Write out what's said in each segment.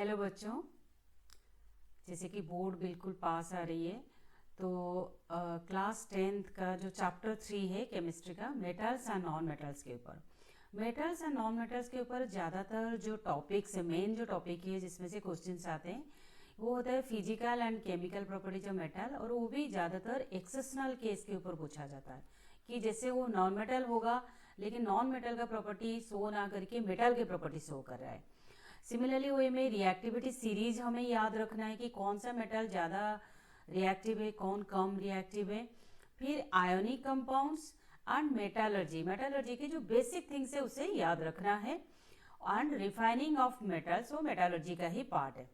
Hello बच्चों, जैसे कि बोर्ड बिल्कुल पास आ रही है तो क्लास 10th का जो चैप्टर 3 है केमिस्ट्री का, मेटल्स एंड नॉन मेटल्स के ऊपर। मेटल्स एंड नॉन मेटल्स के ऊपर ज़्यादातर जो टॉपिक्स है, मेन जो टॉपिक है जिसमें से क्वेश्चंस आते हैं वो होता है physical and chemical properties of metal, और वो भी ज़्यादातर एक्सेप्शनल केस के ऊपर पूछा जाता है कि जैसे वो नॉन मेटल होगा लेकिन नॉन मेटल का प्रॉपर्टी शो ना करके मेटल की प्रॉपर्टी शो कर रहा है। सिमिलरली वो में रिएक्टिविटी सीरीज हमें याद रखना है कि कौन सा मेटल ज़्यादा रिएक्टिव है, कौन कम रिएक्टिव है। फिर ionic compounds and metallurgy, metallurgy के जो बेसिक थिंग्स है उसे याद रखना है। एंड रिफाइनिंग ऑफ मेटल्स वो मेटालर्जी का ही पार्ट है।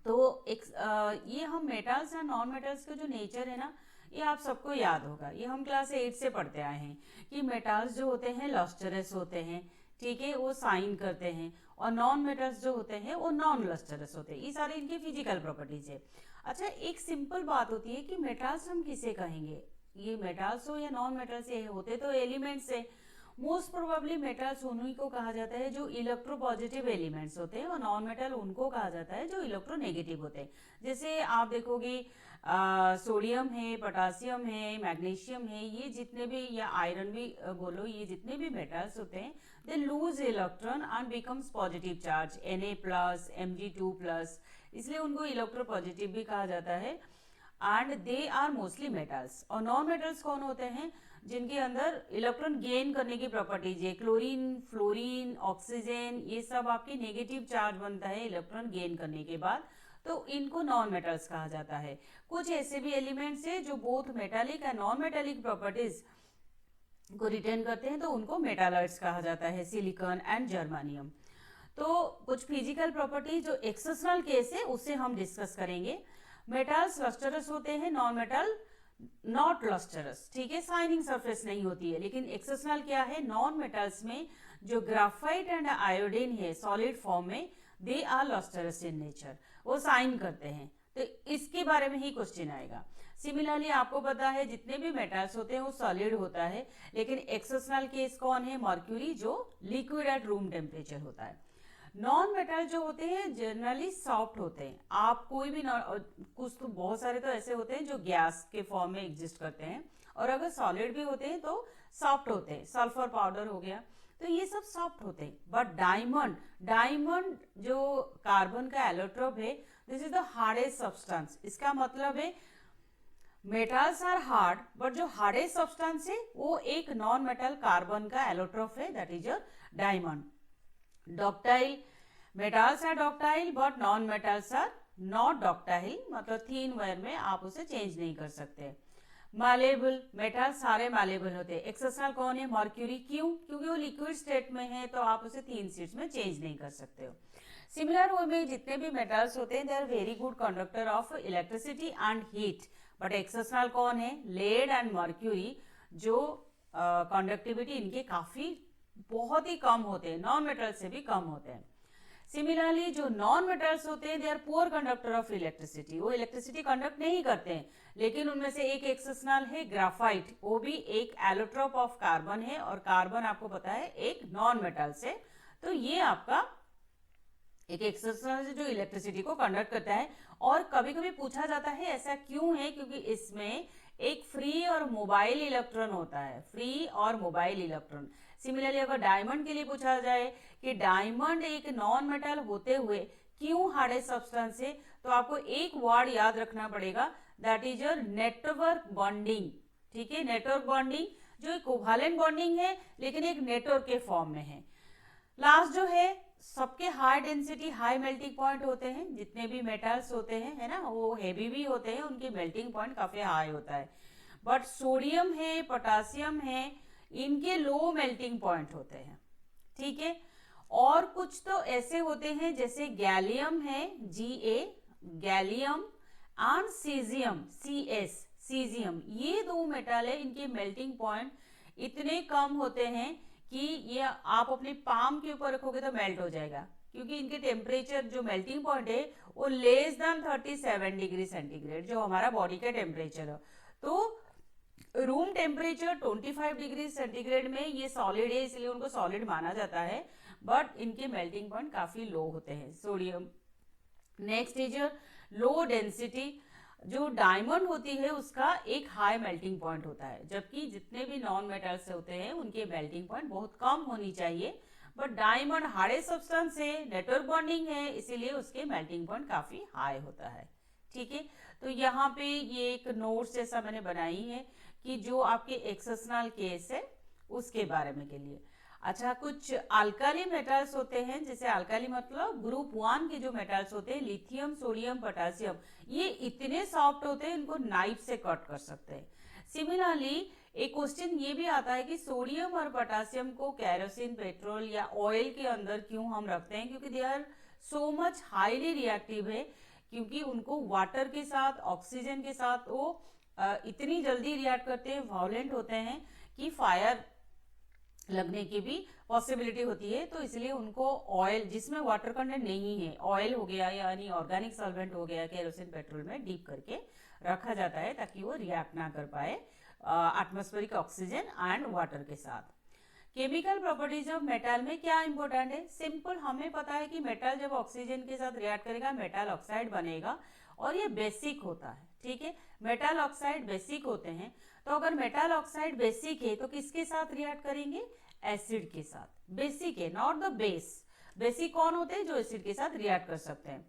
तो ये हम मेटल्स एंड नॉन मेटल्स का जो नेचर है ना, ये आप सबको याद होगा, ये हम क्लास 8 से पढ़ते आए हैं कि मेटल्स जो होते हैं लस्टरस होते हैं, ठीक है, वो साइन करते हैं, और नॉन मेटल्स जो होते हैं वो नॉन लस्टरस होते हैं। ये सारे इनके फिजिकल प्रॉपर्टीज है। अच्छा, एक सिंपल बात होती है कि मेटल्स हम किसे कहेंगे, ये मेटल्स हो या नॉन मेटल्स, ये होते तो एलिमेंट्स है। मोस्ट प्रोबेबली मेटल्स उन्हीं को कहा जाता है जो इलेक्ट्रोपॉजिटिव एलिमेंट्स होते हैं, और नॉन मेटल उनको कहा जाता है जो इलेक्ट्रोनेगेटिव होते हैं। जैसे आप देखोगे सोडियम है, पोटासियम है, मैग्नीशियम है, ये जितने भी, या आयरन भी बोलो, ये जितने भी मेटल्स होते हैं they lose electron and becomes positive charge, Na+, Mg2+, इसलिए उनको इलेक्ट्रोपॉजिटिव भी कहा जाता है। And they are mostly metals. और नॉन मेटल्स कौन होते हैं, जिनके अंदर इलेक्ट्रॉन गेन करने की प्रॉपर्टीज है, क्लोरीन, फ्लोरीन, ऑक्सीजन, ये सब आपके नेगेटिव चार्ज बनता है इलेक्ट्रॉन गेन करने के बाद, तो इनको नॉन मेटल्स कहा जाता है। कुछ ऐसे भी एलिमेंट्स है जो both metallic and non metallic properties को रिटेन करते हैं, तो उनको मेटालॉइड्स कहा जाता है, सिलिकॉन एंड जर्मानियम। तो कुछ फिजिकल प्रॉपर्टी जो एक्सेप्शनल केस है उससे हम डिस्कस करेंगे। मेटल्स लस्टरस होते हैं, नॉन मेटल नॉट लस्टरस, ठीक है, शाइनिंग सरफेस नहीं होती है। लेकिन एक्सेप्शनल क्या है, नॉन मेटल्स में जो ग्राफाइट एंड आयोडीन है सॉलिड फॉर्म में, they are lustrous in nature, वो साइन करते हैं। तो इसके बारे में ही क्वेश्चन आएगा। सिमिलरली आपको पता है जितने भी मेटल्स होते हैं वो सॉलिड होता है, लेकिन एक्सेप्शनल केस कौन है, मर्क्यूरी, जो लिक्विड एट रूम टेम्परेचर होता है। नॉन मेटल जो होते हैं जनरली सॉफ्ट होते हैं। आप कोई भी कुछ तो बहुत सारे तो ऐसे होते हैं जो गैस के फॉर्म में एग्जिस्ट करते हैं, और अगर सॉलिड भी होते हैं तो सॉफ्ट होते हैं, सल्फर पाउडर हो गया, तो ये सब सॉफ्ट होते हैं। बट डायमंड जो कार्बन का एलोट्रोप है, this is the hardest substance. इसका मतलब है मेटल्स आर हार्ड, बट जो हार्डेस्ट सब्सटेंस है वो एक नॉन मेटल कार्बन का एलोट्रोप है, that is a diamond. Ductile, metals are ductile but non metals are not ductile, मतलब थीन वायर में आप उसे चेंज नहीं कर सकते। मालेबल, मेटल सारे मालेबल होते हैं। एक्सेप्शनल कौन है, मर्क्यूरी, क्यों, क्योंकि वो लिक्विड स्टेट में है, तो आप उसे 3 स्टेट्स में चेंज नहीं कर सकते हो। सिमिलर वे में जितने भी मेटल्स होते हैं they are very good conductor of electricity and heat. But exceptional कौन है, लेड एंड मर्क्यूरी, जो कंडक्टिविटी इनके काफी बहुत ही कम होते हैं, नॉन मेटल से भी कम होते हैं। सिमिलरली जो नॉन मेटल्स होते हैं they are poor conductor of electricity, वो इलेक्ट्रिसिटी कंडक्ट नहीं करते हैं। लेकिन उनमें से एक एक्सेप्शनल है ग्राफाइट, वो भी एक एलोट्रोप ऑफ कार्बन है, और कार्बन आपको पता है एक नॉन मेटल से, तो ये आपका एक एक्सेप्शनल है जो इलेक्ट्रिसिटी को कंडक्ट करता है। और कभी कभी पूछा जाता है ऐसा क्यों है, क्योंकि इसमें एक फ्री और मोबाइल इलेक्ट्रॉन होता है, फ्री और मोबाइल इलेक्ट्रॉन। सिमिलरली अगर डायमंड के लिए पूछा जाए कि डायमंड एक नॉन मेटल होते हुए क्यों हार्डेस्ट सब्सटेंस है, तो आपको एक वर्ड याद रखना पड़ेगा, that is your network bonding, ठीक है, नेटवर्क बॉन्डिंग, जो एक कोवालेंट बॉन्डिंग है लेकिन एक नेटवर्क के फॉर्म में है। लास्ट जो है, सबके high density high melting point होते हैं, जितने भी मेटल्स होते हैं, है ना, वो हेवी भी होते हैं, उनकी मेल्टिंग पॉइंट काफी हाई होता है। बट सोडियम है, पोटासियम है, इनके लो मेल्टिंग पॉइंट होते हैं, ठीक है। और कुछ तो ऐसे होते हैं जैसे गैलियम है, Ga, gallium, and caesium, Cs, caesium, ये 2 मेटल है, इनके मेल्टिंग पॉइंट इतने कम होते हैं कि ये आप अपने पाम के ऊपर रखोगे तो मेल्ट हो जाएगा, क्योंकि इनके टेम्परेचर जो मेल्टिंग पॉइंट है वो लेस देन 37 डिग्री सेंटीग्रेड, जो हमारा बॉडी का टेम्परेचर है। तो रूम टेम्परेचर 25 डिग्री सेंटीग्रेड में ये सॉलिड है, इसलिए उनको सॉलिड माना जाता है, बट इनके मेल्टिंग पॉइंट काफी लो होते हैं। Sodium next is low density. जो डायमंड होती है उसका एक हाई मेल्टिंग पॉइंट होता है, जबकि जितने भी नॉन मेटल्स होते हैं उनके मेल्टिंग पॉइंट बहुत कम होनी चाहिए। बट डायमंड हार्ड सब्सटेंस है, नेटवर्क बॉन्डिंग है, इसीलिए उसके मेल्टिंग पॉइंट काफी हाई होता है। ठीक है, तो यहाँ पे ये एक नोट्स जैसा मैंने बनाई है कि जो आपके एक्सेप्शनल केस है उसके बारे में के लिए। अच्छा, कुछ अल्काली मेटल्स होते हैं, जैसे अल्काली मतलब ग्रुप 1 के जो मेटल्स होते हैं, लिथियम, सोडियम, पोटेशियम, ये इतने सॉफ्ट होते हैं इनको नाइफ से कट कर सकते हैं। सिमिलरली एक क्वेश्चन ये भी आता है कि सोडियम और पोटेशियम को केरोसिन, पेट्रोल या ऑयल के अंदर क्यों हम रखते हैं, क्योंकि they are so much highly reactive है, क्योंकि उनको वाटर के साथ, ऑक्सीजन के साथ वो इतनी जल्दी रिएक्ट करते हैं, वायलेंट होते हैं कि फायर लगने की भी पॉसिबिलिटी होती है। तो इसलिए उनको ऑयल जिसमें वाटर कंटेंट नहीं है, ऑयल हो गया यानी ऑर्गेनिक सॉल्वेंट हो गया, केरोसिन, पेट्रोल में डीप करके रखा जाता है ताकि वो रिएक्ट ना कर पाए एटमॉस्फेरिक ऑक्सीजन एंड वाटर के साथ। केमिकल प्रॉपर्टीज ऑफ मेटल में क्या इंपॉर्टेंट है, सिंपल हमें पता है कि मेटल जब ऑक्सीजन के साथ रिएक्ट करेगा मेटल ऑक्साइड बनेगा और ये बेसिक होता है। ठीक है, मेटल ऑक्साइड बेसिक होते हैं, तो अगर मेटल ऑक्साइड बेसिक है तो किसके साथ रिएक्ट करेंगे, एसिड के साथ। बेसिक है, नॉट द बेस। बेसिक कौन होते हैं, जो एसिड के साथ रिएक्ट कर सकते हैं।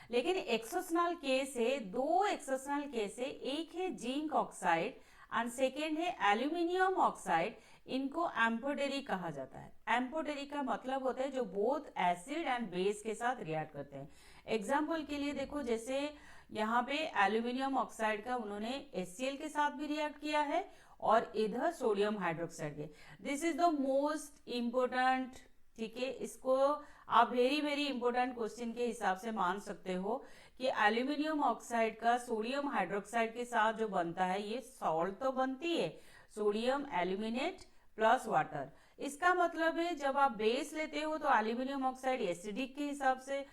लेकिन एक्सेप्शनल केस है, दो एक्सेप्शनल केस है, एक है जिंक ऑक्साइड एंड सेकेंड है एल्यूमिनियम ऑक्साइड। इनको एम्फोटेरिक कहा जाता है। एम्फोटेरिक का मतलब होता है जो बोथ एसिड एंड बेस के साथ रिएक्ट करते हैं। एग्जाम्पल के लिए देखो, जैसे यहाँ पे एल्यूमिनियम ऑक्साइड का उन्होंने HCl के साथ भी रिएक्ट किया है और इधर सोडियम हाइड्रोक्साइड के। This is the most important. ठीक है, इसको आप वेरी वेरी इंपॉर्टेंट क्वेश्चन के हिसाब से मान सकते हो कि एल्यूमिनियम ऑक्साइड का सोडियम हाइड्रोक्साइड के साथ जो बनता है, ये सॉल्ट तो बनती है, सोडियम एल्यूमिनेट प्लस वाटर। इसका मतलब है जब आप बेस लेते हो तो एल्यूमिनियम ऑक्साइड एसिडिक के हिसाब से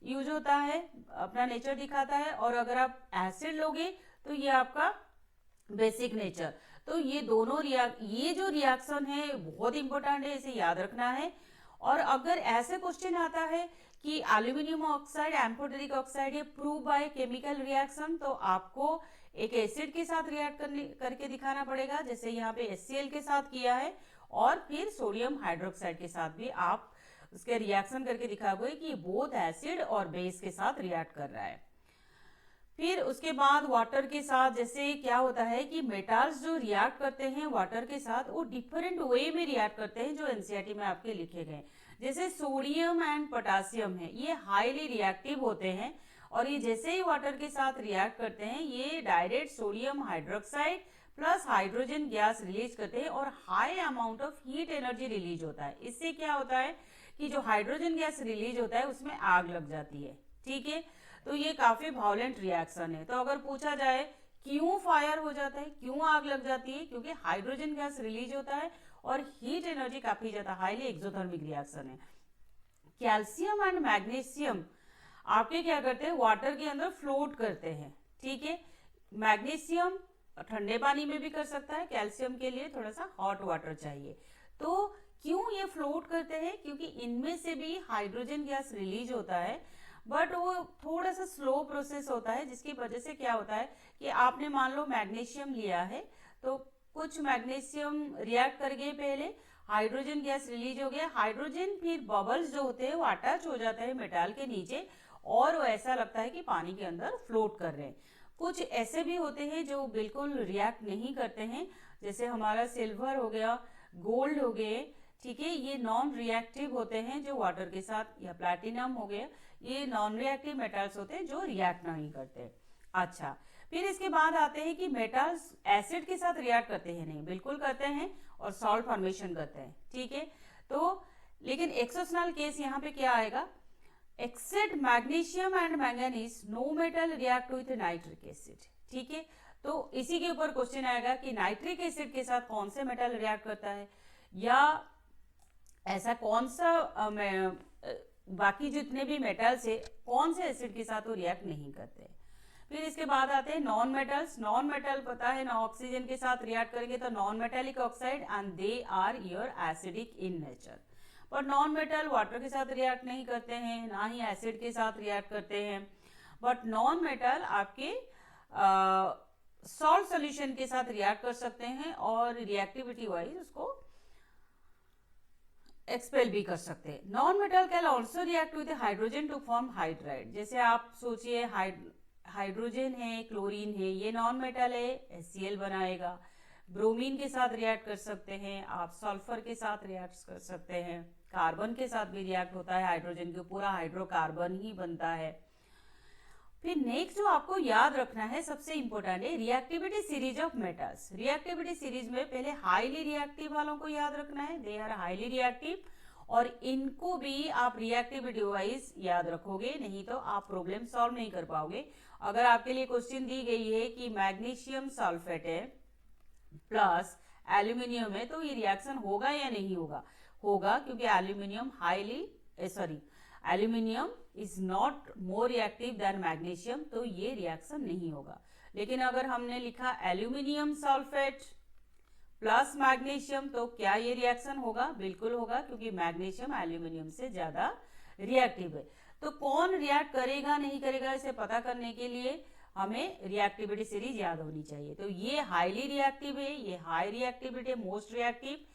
यूज होता है, अपना नेचर दिखाता है, और अगर आप एसिड लोगे तो ये आपका बेसिक नेचर। तो ये दोनों ये जो रिएक्शन है बहुत इंपॉर्टेंट है, इसे याद रखना है। और अगर ऐसे क्वेश्चन आता है कि एल्यूमिनियम ऑक्साइड एम्फोटेरिक ऑक्साइड ये प्रूव बाय केमिकल रिएक्शन, तो आपको एक एसिड के साथ रिएक्ट करके दिखाना पड़ेगा, जैसे यहाँ पे HCl के साथ किया है, और फिर सोडियम हाइड्रोक्साइड के साथ भी आप उसके रिएक्शन करके दिखाओगे कि बोथ एसिड और बेस के साथ रिएक्ट कर रहा है। फिर उसके बाद वाटर के साथ जैसे क्या होता है कि मेटल्स जो रिएक्ट करते हैं वाटर के साथ, वो डिफरेंट वे में रिएक्ट करते हैं, जो एनसीईआरटी में आपके लिखे गए। जैसे सोडियम एंड पोटेशियम है, ये हाईली रिएक्टिव होते हैं, और ये जैसे ही वाटर के साथ रिएक्ट करते हैं ये direct sodium hydroxide plus hydrogen gas release करते हैं, और high amount of heat energy release होता है। इससे क्या होता है कि जो हाइड्रोजन गैस रिलीज होता है उसमें आग लग जाती है। ठीक है, तो ये काफी वायलेंट रिएक्शन है। तो अगर पूछा जाए क्यों फायर हो जाता है, क्यों आग लग जाती है, क्योंकि हाइड्रोजन गैस रिलीज होता है और हीट एनर्जी काफी ज्यादा, हाईली एक्सोथर्मिक रिएक्शन है। कैल्शियम एंड मैग्नीशियम आपके क्या करते हैं, वाटर के अंदर फ्लोट करते हैं। ठीक है, मैग्नीशियम ठंडे पानी में भी कर सकता है, कैल्शियम के लिए थोड़ा सा हॉट वाटर चाहिए। तो क्यों ये फ्लोट करते हैं, क्योंकि इनमें से भी हाइड्रोजन गैस रिलीज होता है, बट वो थोड़ा सा स्लो प्रोसेस होता है, जिसकी वजह से क्या होता है कि आपने मान लो मैग्नीशियम लिया है, तो कुछ मैग्नीशियम रिएक्ट कर गए, पहले हाइड्रोजन गैस रिलीज हो गया, हाइड्रोजन फिर बबल्स जो होते हैं वो अटैच हो जाते हैं मेटल के नीचे, और वो ऐसा लगता है कि पानी के अंदर फ्लोट कर रहे हैं। कुछ ऐसे भी होते हैं जो बिल्कुल रिएक्ट नहीं करते हैं, जैसे हमारा सिल्वर हो गया, गोल्ड हो गए। ठीक है, ये नॉन रिएक्टिव होते हैं जो वाटर के साथ, या प्लैटिनम हो गया, ये नॉन रिएक्टिव मेटल्स होते हैं जो रिएक्ट नहीं करते। अच्छा, फिर इसके बाद आते हैं कि मेटल्स एसिड के साथ रिएक्ट करते हैं, नहीं बिल्कुल करते हैं, और सॉल्ट फॉर्मेशन करते हैं। ठीक है, तो लेकिन एक्सेप्शनल केस यहाँ पे क्या आएगा, except magnesium and manganese no metal react with nitric acid. ठीक है, तो इसी के ऊपर क्वेश्चन आएगा कि नाइट्रिक एसिड के साथ कौन से मेटल रिएक्ट करता है, या ऐसा कौन सा बाकी जितने भी मेटल्स है कौन से एसिड के साथ वो रिएक्ट नहीं करते। फिर इसके बाद आते हैं नॉन मेटल्स। नॉन मेटल पता है ना, ऑक्सीजन के साथ रिएक्ट करेंगे तो non metallic oxide, and they are your acidic in nature. पर नॉन मेटल वाटर के साथ रिएक्ट नहीं करते हैं, ना ही एसिड के साथ रिएक्ट करते हैं। बट नॉन मेटल आपके सॉल्ट सोल्यूशन के साथ रिएक्ट कर सकते हैं और रिएक्टिविटी वाइज उसको एक्सपेल भी कर सकते हैं। Non metal can also react with hydrogen to form hydride. जैसे आप सोचिए हाइड्रोजन है, क्लोरीन है, ये नॉन मेटल है, HCl बनाएगा। ब्रोमीन के साथ रिएक्ट कर सकते हैं आप, सल्फर के साथ रिएक्ट कर सकते हैं, कार्बन के साथ भी रिएक्ट होता है, हाइड्रोजन के पूरा हाइड्रोकार्बन ही बनता है। फिर नेक्स्ट जो आपको याद रखना है सबसे इंपॉर्टेंट है reactivity series of metals. Reactivity series में पहले हाईली रिएक्टिव वालों को याद रखना है, दे आर हाईली रिएक्टिव, और इनको भी आप रिएक्टिविटी वाइज याद रखोगे, नहीं तो आप प्रॉब्लम सॉल्व नहीं कर पाओगे। अगर आपके लिए क्वेश्चन दी गई है कि मैग्नीशियम सल्फेट है प्लस एल्यूमिनियम है, तो ये रिएक्शन होगा या नहीं होगा? होगा, क्योंकि aluminium is not more reactive than magnesium, तो ये रिएक्शन नहीं होगा। लेकिन अगर हमने लिखा एल्यूमिनियम सल्फेट प्लस मैग्नीशियम, तो क्या ये रिएक्शन होगा? बिल्कुल होगा, क्योंकि मैग्नीशियम एल्यूमिनियम से ज्यादा रिएक्टिव है। तो कौन रिएक्ट करेगा नहीं करेगा, इसे पता करने के लिए हमें रिएक्टिविटी सीरीज याद होनी चाहिए। तो ये हाईली रिएक्टिव है, ये हाई रिएक्टिविटी, मोस्ट रिएक्टिव।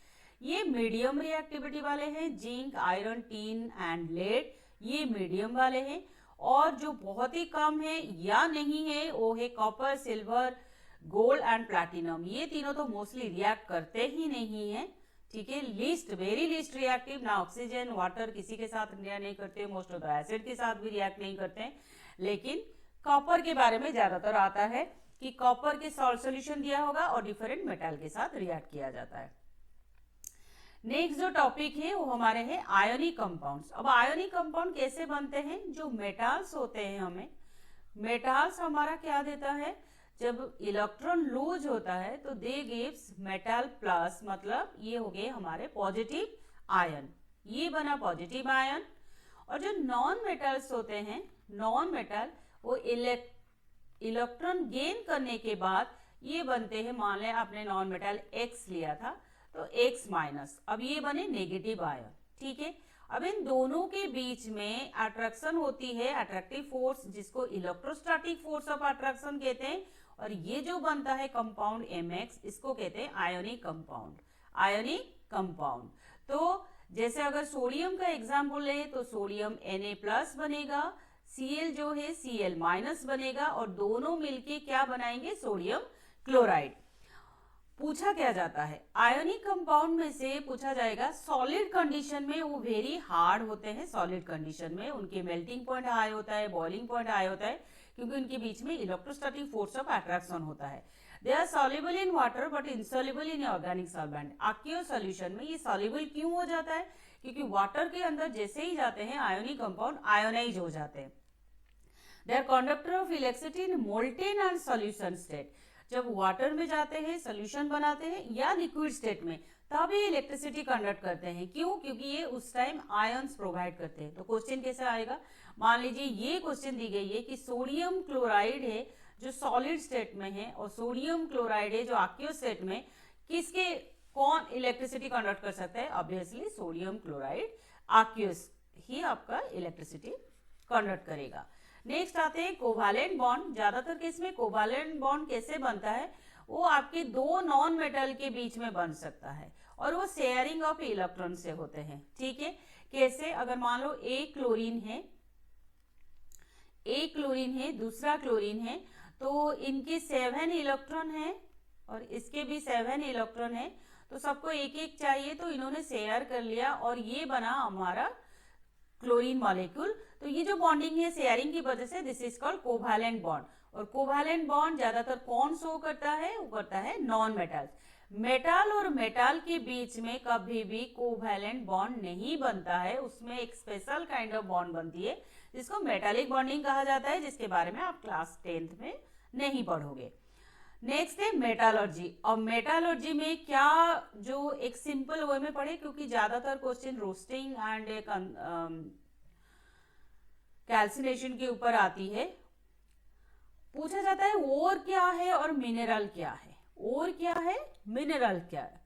ये मीडियम रिएक्टिविटी वाले हैं, zinc, iron, tin and lead, ये मीडियम वाले हैं। और जो बहुत ही कम है या नहीं है वो है copper, silver, gold and platinum. ये तीनों तो मोस्टली रिएक्ट करते ही नहीं है, ठीक है। लीस्ट, वेरी लीस्ट रिएक्टिव, ना ऑक्सीजन, वाटर किसी के साथ रिएक्ट नहीं करते, मोस्ट ऑफ द एसिड के साथ भी रिएक्ट नहीं करते। लेकिन कॉपर के बारे में ज्यादातर आता है कि कॉपर के सॉल्ट सॉल्यूशन दिया होगा और डिफरेंट मेटल के साथ रिएक्ट किया जाता है। नेक्स्ट जो टॉपिक है वो हमारे हैं आयोनिक कंपाउंड्स। अब आयोनिक कंपाउंड कैसे बनते हैं? जो मेटल्स होते हैं, हमें मेटल्स हमारा क्या देता है? जब इलेक्ट्रॉन लूज होता है तो दे गिव्स मेटल प्लस, मतलब ये हो गए हमारे पॉजिटिव आयन, ये बना पॉजिटिव आयन। और जो नॉन मेटल्स होते हैं, नॉन मेटल, वो इलेक्ट्रॉन गेन करने के बाद ये बनते हैं, मान लें आपने नॉन मेटल X लिया था तो X माइनस, अब ये बने नेगेटिव आयन, ठीक है। अब इन दोनों के बीच में अट्रैक्शन होती है, अट्रैक्टिव फोर्स, जिसको इलेक्ट्रोस्टैटिक फोर्स ऑफ अट्रैक्शन कहते हैं। और ये जो बनता है कंपाउंड Mx, इसको कहते हैं आयोनिक कंपाउंड, आयोनिक कंपाउंड। तो जैसे अगर सोडियम का एग्जाम्पल ले तो सोडियम Na+ बनेगा, Cl जो है Cl- बनेगा, और दोनों मिलके क्या बनाएंगे? Sodium chloride. पूछा क्या जाता है आयोनिक कंपाउंड में से? पूछा जाएगा सॉलिड कंडीशन में वो वेरी हार्ड होते हैं, सॉलिड कंडीशन में उनके मेल्टिंग पॉइंट हाई होता है, बॉइलिंग पॉइंट हाई होता है, क्योंकि उनके बीच में इलेक्ट्रोस्टैटिक फोर्स ऑफ अट्रैक्शन होता है। They are soluble in water but insoluble in organic solvent. aqueous solution में ये सॉल्युबल क्यों हो जाता है? क्योंकि वाटर के अंदर जैसे ही जाते हैं आयोनिक कंपाउंड आयोनाइज हो जाते हैं। They are conductor of electricity in molten and solution state. जब वाटर में जाते हैं, सोल्यूशन बनाते हैं, या लिक्विड स्टेट में, तब ये इलेक्ट्रिसिटी कंडक्ट करते हैं। क्यों? क्योंकि ये उस टाइम आयंस प्रोवाइड करते हैं। तो क्वेश्चन कैसे आएगा? मान लीजिए ये क्वेश्चन दी गई है कि सोडियम क्लोराइड है जो सॉलिड स्टेट में है और सोडियम क्लोराइड है जो एक्वस स्टेट में, किसके कौन इलेक्ट्रिसिटी कंडक्ट कर सकता है? ऑब्वियसली सोडियम क्लोराइड एक्वस ही आपका इलेक्ट्रिसिटी कंडक्ट करेगा। नेक्स्ट आते हैं कोवालेंट बॉन्ड। ज्यादातर केस में कोवालेंट बॉन्ड कैसे बनता है? वो आपके दो नॉन मेटल के बीच में बन सकता है और वो शेयरिंग ऑफ इलेक्ट्रॉन से होते हैं, ठीक है। कैसे? अगर मान लो एक क्लोरीन है, दूसरा क्लोरीन है, तो इनके 7 इलेक्ट्रॉन है और इसके भी 7 इलेक्ट्रॉन है, तो सबको एक एक चाहिए, तो इन्होंने शेयर कर लिया और ये बना हमारा क्लोरीन मॉलिक्यूल। तो ये जो बॉन्डिंग है शेयरिंग की वजह से, this is called covalent bond. और कोवैलेंट बॉन्ड ज्यादातर कौन शो करता है? वो करता है नॉन मेटल। मेटल और मेटल के बीच में कभी भी कोवैलेंट बॉन्ड नहीं बनता है, उसमें एक स्पेशल काइंड ऑफ बॉन्ड बनती है जिसको मेटालिक बॉन्डिंग कहा जाता है, जिसके बारे में आप क्लास 10th में नहीं पढ़ोगे। नेक्स्ट है मेटालर्जी। और मेटालर्जी में क्या, जो एक सिंपल वे में पढ़े, क्योंकि ज्यादातर क्वेश्चन रोस्टिंग एंड कैल्सिनेशन के ऊपर आती है। पूछा जाता है ओर क्या है और मिनरल क्या है। ओर क्या है, मिनरल क्या है।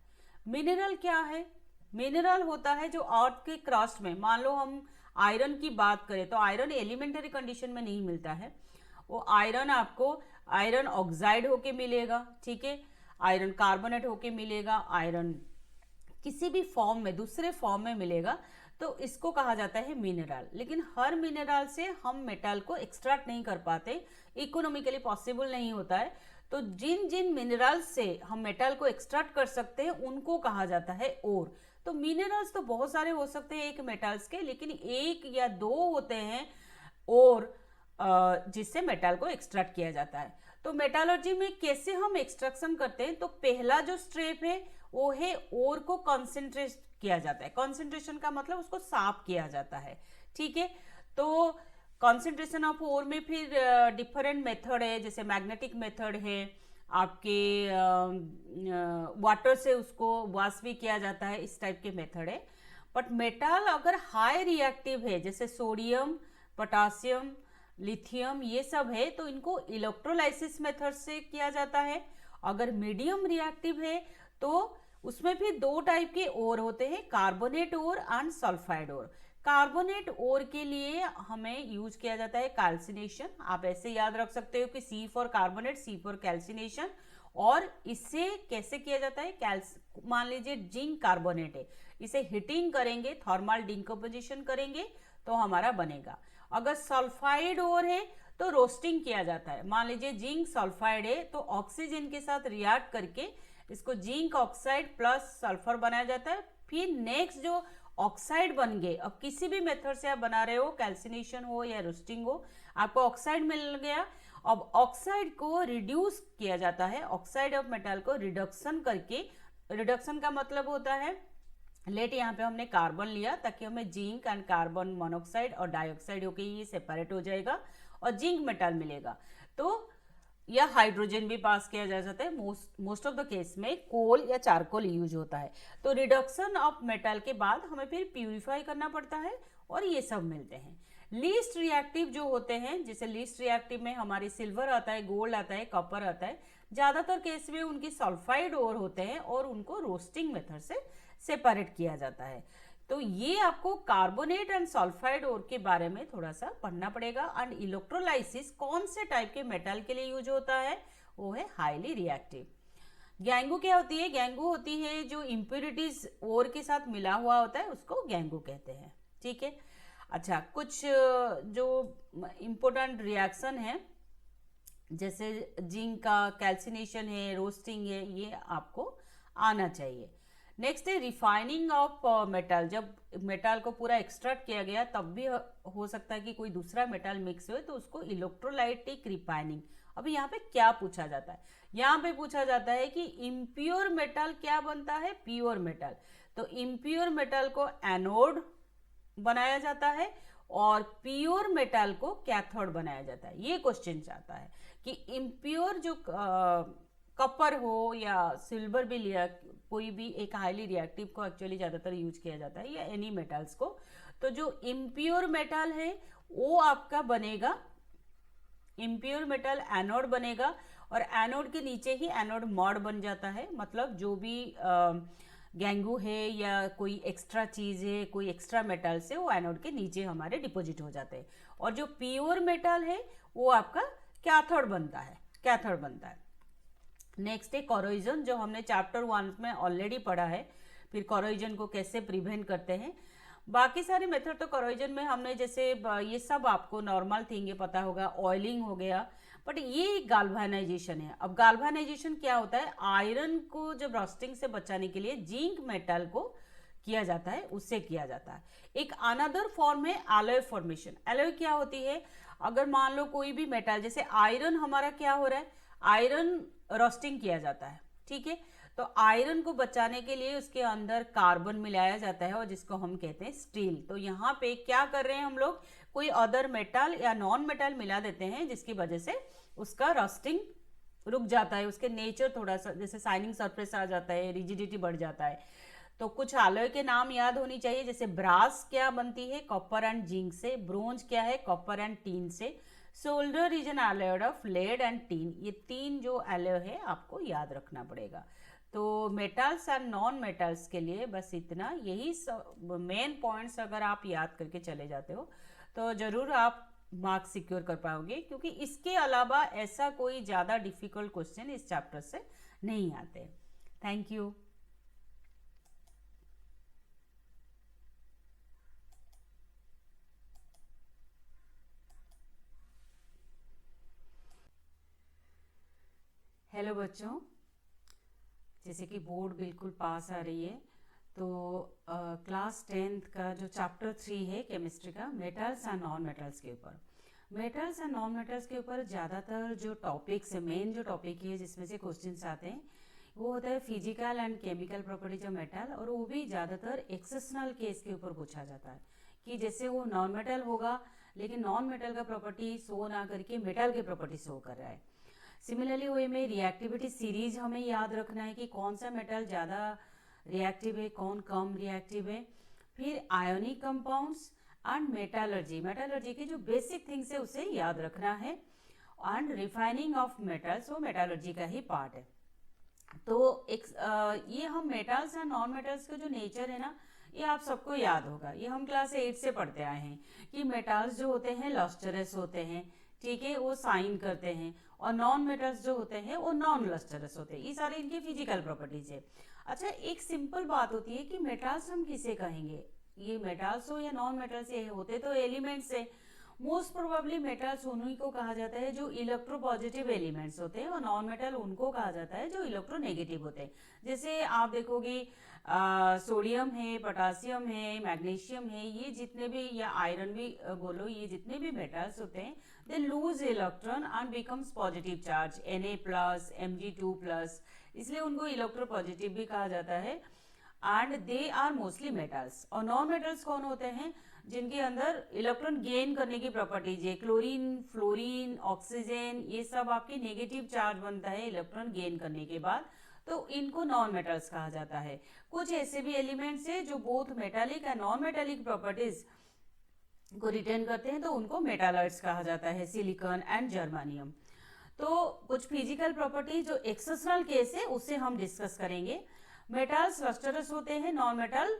मिनरल क्या है? मिनरल होता है जो अर्थ के क्रस्ट में, मान लो हम आयरन की बात करें तो आयरन एलिमेंटरी कंडीशन में नहीं मिलता है, वो आयरन आपको आयरन ऑक्साइड होके मिलेगा, ठीक है, आयरन कार्बोनेट होके मिलेगा, आयरन किसी भी फॉर्म में दूसरे फॉर्म में मिलेगा, तो इसको कहा जाता है मिनरल। लेकिन हर मिनरल से हम मेटल को एक्सट्रैक्ट नहीं कर पाते, इकोनॉमिकली पॉसिबल नहीं होता है। तो जिन जिन मिनरल्स से हम मेटल को एक्सट्रैक्ट कर सकते हैं उनको कहा जाता है ओर। तो मिनरल्स तो बहुत सारे हो सकते हैं एक मेटल्स के, लेकिन एक या दो होते हैं ओर जिससे मेटल को एक्सट्रैक्ट किया जाता है। तो मेटालर्जी में कैसे हम एक्सट्रैक्शन करते हैं, तो पहला जो स्टेप है वो है ओर को कंसंट्रेट किया जाता है। कंसंट्रेशन का मतलब उसको साफ किया जाता है, ठीक है। तो कंसंट्रेशन ऑफ ओर में फिर डिफरेंट मेथड है, जैसे मैग्नेटिक मेथड है, आपके वाटर से उसको वॉश भी किया जाता है, इस टाइप के मेथड है। बट मेटल अगर हाई रिएक्टिव है, जैसे सोडियम, पोटासियम, लिथियम, ये सब है, तो इनको इलेक्ट्रोलाइसिस मेथड से किया जाता है। अगर मीडियम रिएक्टिव है तो उसमें भी दो टाइप के ओर होते हैं, carbonate ore and sulphide ore. Carbonate ore के लिए हमें यूज किया जाता है कैल्सिनेशन। आप ऐसे याद रख सकते हो कि C for carbonate, C for calcination. और इससे कैसे किया जाता है, मान लीजिए जिंक कार्बोनेट है, इसे हीटिंग करेंगे, थर्मल डिकम्पोजिशन करेंगे तो हमारा बनेगा। अगर सल्फाइड ओर है तो रोस्टिंग किया जाता है। मान लीजिए जिंक सल्फाइड है तो ऑक्सीजन के साथ रिएक्ट करके इसको जिंक ऑक्साइड प्लस सल्फर बनाया जाता है। फिर नेक्स्ट जो ऑक्साइड बन गए, अब किसी भी मेथड से आप बना रहे हो, कैल्सिनेशन हो या रोस्टिंग हो, आपको ऑक्साइड मिल गया। अब ऑक्साइड को रिड्यूस किया जाता है, ऑक्साइड ऑफ मेटल को रिडक्शन करके, रिडक्शन का मतलब होता है, लेट यहाँ पे हमने कार्बन लिया ताकि हमें जिंक एंड कार्बन मोनोऑक्साइड और डाइऑक्साइड होके ये सेपरेट हो जाएगा और जिंक मेटल मिलेगा। तो या हाइड्रोजन भी पास किया जा सकता है, मोस्ट ऑफ द केस में कोल या चारकोल यूज होता है। तो रिडक्शन ऑफ मेटल के बाद हमें फिर प्यूरिफाई करना पड़ता है और ये सब मिलते हैं। लीस्ट रिएक्टिव जो होते हैं, जैसे लीस्ट रिएक्टिव में हमारी सिल्वर आता है, गोल्ड आता है, कॉपर आता है, ज्यादातर केस में उनकी सल्फाइड ओर होते हैं और उनको रोस्टिंग मेथड से सेपरेट किया जाता है। तो ये आपको कार्बोनेट एंड सल्फाइड ओर के बारे में थोड़ा सा पढ़ना पड़ेगा। एंड इलेक्ट्रोलाइसिस कौन से टाइप के मेटल के लिए यूज होता है, वो है हाईली रिएक्टिव। गैंगू क्या होती है, गैंगू होती है जो इम्प्योरिटीज ओर के साथ मिला हुआ होता है, उसको गैंगू कहते हैं, ठीक है। अच्छा, कुछ जो इम्पोर्टेंट रिएक्शन है, जैसे जिंक का कैल्सिनेशन है, रोस्टिंग है, ये आपको आना चाहिए। नेक्स्ट है रिफाइनिंग ऑफ मेटल। जब मेटल को पूरा एक्सट्रैक्ट किया गया तब भी हो सकता है कि कोई दूसरा मेटल मिक्स हुए, तो उसको इलेक्ट्रोलाइटिक रिफाइनिंग। अभी यहाँ पे क्या पूछा जाता है, यहाँ पे पूछा जाता है कि इम्प्योर मेटल क्या बनता है, प्योर मेटल। तो इम्प्योर मेटल को एनोड बनाया जाता है और प्योर मेटल को कैथोड बनाया जाता है। ये क्वेश्चन चाहता है कि इम्प्योर जो कॉपर हो या सिल्वर भी लिया, कोई भी एक हाईली रिएक्टिव को एक्चुअली ज्यादातर यूज किया जाता है, या एनी मेटल्स को। तो जो इम्प्योर मेटल है वो आपका बनेगा, इम्प्योर मेटल एनोड बनेगा, और एनोड के नीचे ही एनोड मॉड बन जाता है। मतलब जो भी गैंगू है या कोई एक्स्ट्रा चीज है, कोई एक्स्ट्रा मेटल से, वो एनोड के नीचे हमारे डिपॉजिट हो जाते हैं। और जो प्योर मेटल है वो आपका कैथोड बनता है, कैथोड बनता है। नेक्स्ट है कोरोजन, जो हमने चैप्टर 1 में ऑलरेडी पढ़ा है। फिर कोरोजन को कैसे प्रिवेंट करते हैं, बाकी सारे मेथड तो कोरोजन में हमने, जैसे ये सब आपको नॉर्मल थिंग है, पता होगा, ऑयलिंग हो गया। बट ये गाल्वानाइजेशन है। अब गाल्वानाइजेशन क्या होता है, आयरन को जब रोस्टिंग से बचाने के लिए जिंक मेटल को किया जाता है, उससे किया जाता है। एक अनदर फॉर्म है एलॉय फॉर्मेशन। एलॉय क्या होती है, अगर मान लो कोई भी मेटल, जैसे आयरन हमारा क्या हो रहा है, आयरन रोस्टिंग किया जाता है, ठीक है। तो आयरन को बचाने के लिए उसके अंदर कार्बन मिलाया जाता है और जिसको हम कहते हैं स्टील। तो यहाँ पे क्या कर रहे हैं हम लोग, कोई अदर मेटल या नॉन मेटल मिला देते हैं, जिसकी वजह से उसका रोस्टिंग रुक जाता है, उसके नेचर थोड़ा सा, जैसे शाइनिंग सरफेस आ जाता है, रिजिडिटी बढ़ जाता है। तो कुछ एलॉय के नाम याद होनी चाहिए, जैसे ब्रास क्या बनती है, कॉपर एंड जिंक से। ब्रोंज क्या है, कॉपर एंड टीन से। Solder is an alloy of lead and tin. ये तीन जो एलॉय है आपको याद रखना पड़ेगा। तो मेटल्स एंड नॉन मेटल्स के लिए बस इतना, यही मेन पॉइंट्स अगर आप याद करके चले जाते हो तो जरूर आप मार्क्स सिक्योर कर पाओगे, क्योंकि इसके अलावा ऐसा कोई ज़्यादा डिफिकल्ट क्वेश्चन इस चैप्टर से नहीं आते। Thank you. हेलो बच्चों, जैसे कि बोर्ड बिल्कुल पास आ रही है, तो क्लास 10th का जो चैप्टर 3 है केमिस्ट्री का, मेटल्स एंड नॉन मेटल्स के ऊपर, मेटल्स एंड नॉन मेटल्स के ऊपर ज़्यादातर जो टॉपिक्स है, मेन जो टॉपिक है जिसमें से क्वेश्चंस आते हैं, वो होता है physical and chemical properties of metal, और वो भी ज़्यादातर एक्सेप्शनल केस के ऊपर पूछा जाता है कि जैसे वो नॉन मेटल होगा लेकिन नॉन मेटल का प्रॉपर्टी शो ना करके मेटल की प्रॉपर्टी शो कर रहा है। सिमिलरली वे में रिएक्टिविटी सीरीज हमें याद रखना है कि कौन सा मेटल ज़्यादा रिएक्टिव है, कौन कम रिएक्टिव है। फिर ionic compounds and metallurgy, metallurgy की जो बेसिक थिंग्स है उसे याद रखना है। एंड रिफाइनिंग ऑफ मेटल्स, वो मेटालर्जी का ही पार्ट है। तो ये हम मेटल्स एंड नॉन मेटल्स का जो नेचर है ना, ये आप सबको याद होगा, ये हम क्लास 8 से पढ़ते आए हैं कि मेटल्स जो होते हैं लस्टरस होते हैं, ठीक है, वो साइन करते हैं, और नॉन मेटल्स जो होते हैं वो नॉन लस्टरस होते हैं। ये सारे इनके फिजिकल प्रॉपर्टीज है। अच्छा, एक सिंपल बात होती है कि मेटल्स हम किसे कहेंगे, ये मेटल्स हो या नॉन मेटल्स, ये होते तो एलिमेंट्स है। मोस्ट प्रोबेबली मेटल्स उन्हीं को कहा जाता है जो इलेक्ट्रोपॉजिटिव एलिमेंट्स होते हैं, और नॉन मेटल उनको कहा जाता है जो इलेक्ट्रोनेगेटिव होते हैं। जैसे आप देखोगे सोडियम है, पोटासियम है, मैग्नीशियम है, ये जितने भी, या आयरन भी बोलो, ये जितने भी मेटल्स होते हैं, they lose electron and becomes positive charge, Na+, Mg2+, इसलिए उनको इलेक्ट्रोपॉजिटिव भी कहा जाता है। And they are mostly metals. और नॉन मेटल्स कौन होते हैं, जिनके अंदर इलेक्ट्रॉन गेन करने की प्रॉपर्टीज है, क्लोरीन, फ्लोरीन, ऑक्सीजन, ये सब आपके नेगेटिव चार्ज बनता है इलेक्ट्रॉन गेन करने के बाद, तो इनको नॉन मेटल्स कहा जाता है। कुछ ऐसे भी एलिमेंट्स है जो both metallic and non metallic properties को रिटेन करते हैं, तो उनको मेटालॉइड्स कहा जाता है, सिलिकॉन एंड जर्मानियम। तो कुछ फिजिकल प्रॉपर्टी जो एक्सेप्शनल केस है उससे हम डिस्कस करेंगे। मेटल्स लस्टरस होते हैं, नॉन मेटल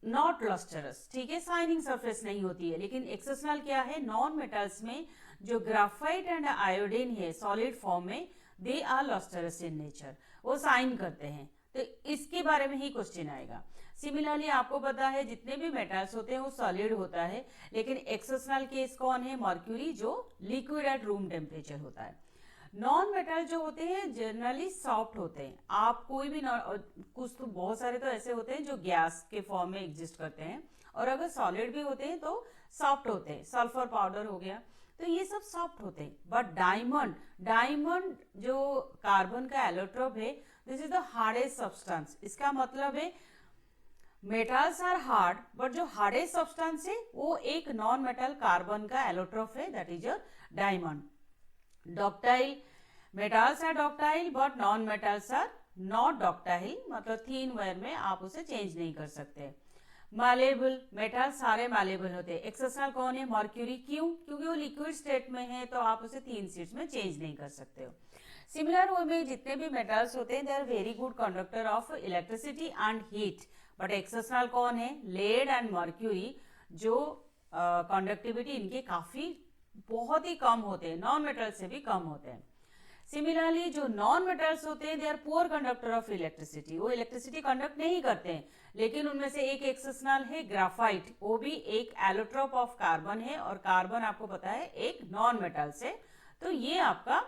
नॉट लस्टरस, ठीक है, शाइनिंग सरफेस नहीं होती है। लेकिन एक्सेप्शनल क्या है, नॉन मेटल्स में जो ग्राफाइट एंड आयोडीन है सॉलिड फॉर्म में, they are lustrous in nature, वो साइन करते हैं। तो इसके बारे में ही क्वेश्चन आएगा। सिमिलरली आपको पता है जितने भी मेटल्स होते हैं वो सॉलिड होता है, लेकिन एक्सेप्शनल केस कौन है, मर्क्यूरी, जो लिक्विड एट रूम टेम्परेचर होता है। नॉन मेटल जो होते हैं जनरली सॉफ्ट होते हैं। आप कोई भी कुछ तो बहुत सारे तो ऐसे होते हैं जो गैस के फॉर्म में एग्जिस्ट करते हैं, और अगर सॉलिड भी होते हैं तो सॉफ्ट होते हैं, सल्फर पाउडर हो गया, तो ये सब सॉफ्ट होते हैं। बट डायमंड जो कार्बन का एलोट्रोप है, this is the hardest substance. इसका मतलब है मेटल्स आर हार्ड, बट जो हार्डेस्ट सब्सटेंस है वो एक नॉन मेटल कार्बन का एलोट्रोप है, that is your diamond. Ductile, metals are ductile but non metals are not ductile, मतलब थीन वेयर में आप उसे चेंज नहीं कर सकते। मालेबल, मेटल सारे मालेबल होते हैं। एक्सेप्शनल कौन है, मर्क्यूरी, क्यों, क्योंकि वो लिक्विड स्टेट में है, तो आप उसे 3 स्टेट्स में चेंज नहीं कर सकते हो। सिमिलर वे में जितने भी मेटल्स होते हैं, they are very good conductor of electricity and heat. But exceptional कौन है, लेड एंड मर्क्यूरी, जो कंडक्टिविटी इनके काफी बहुत ही कम होते हैं, नॉन मेटल से भी कम होते हैं। सिमिलरली जो नॉन मेटल्स होते हैं, they are poor conductor of electricity, वो इलेक्ट्रिसिटी कंडक्ट नहीं करते हैं। लेकिन उनमें से एक एक्सेप्शनल है ग्राफाइट, वो भी एक एलोट्रोप ऑफ कार्बन है, और कार्बन आपको पता है एक नॉन मेटल से, तो ये आपका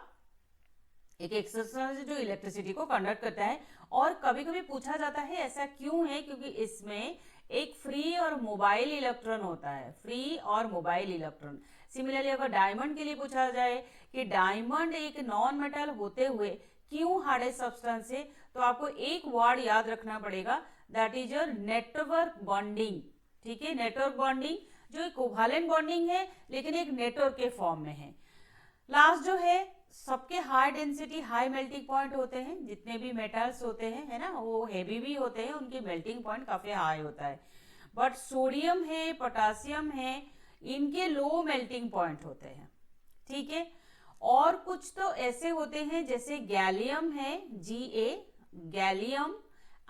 एक एक्सेप्शनल है जो इलेक्ट्रिसिटी को कंडक्ट करता है। और कभी कभी पूछा जाता है ऐसा क्यों है, क्योंकि इसमें एक फ्री और मोबाइल इलेक्ट्रॉन होता है, फ्री और मोबाइल इलेक्ट्रॉन। सिमिलरली अगर डायमंड के लिए पूछा जाए कि डायमंड एक नॉन मेटल होते हुए क्यों हार्डेस्ट सब्सटेंस है, तो आपको एक वर्ड याद रखना पड़ेगा, that is your network bonding. ठीक है, नेटवर्क बॉन्डिंग जो एक कोवैलेंट बॉन्डिंग है लेकिन एक नेटवर्क के फॉर्म में है। लास्ट जो है, सबके high density high melting point होते हैं, जितने भी मेटल्स होते हैं, है ना, वो हेवी भी होते हैं, उनकी मेल्टिंग पॉइंट काफी हाई होता है। बट सोडियम है, पोटासियम है, इनके लो मेल्टिंग पॉइंट होते हैं। ठीक है, और कुछ तो ऐसे होते हैं जैसे गैलियम है, Ga, gallium,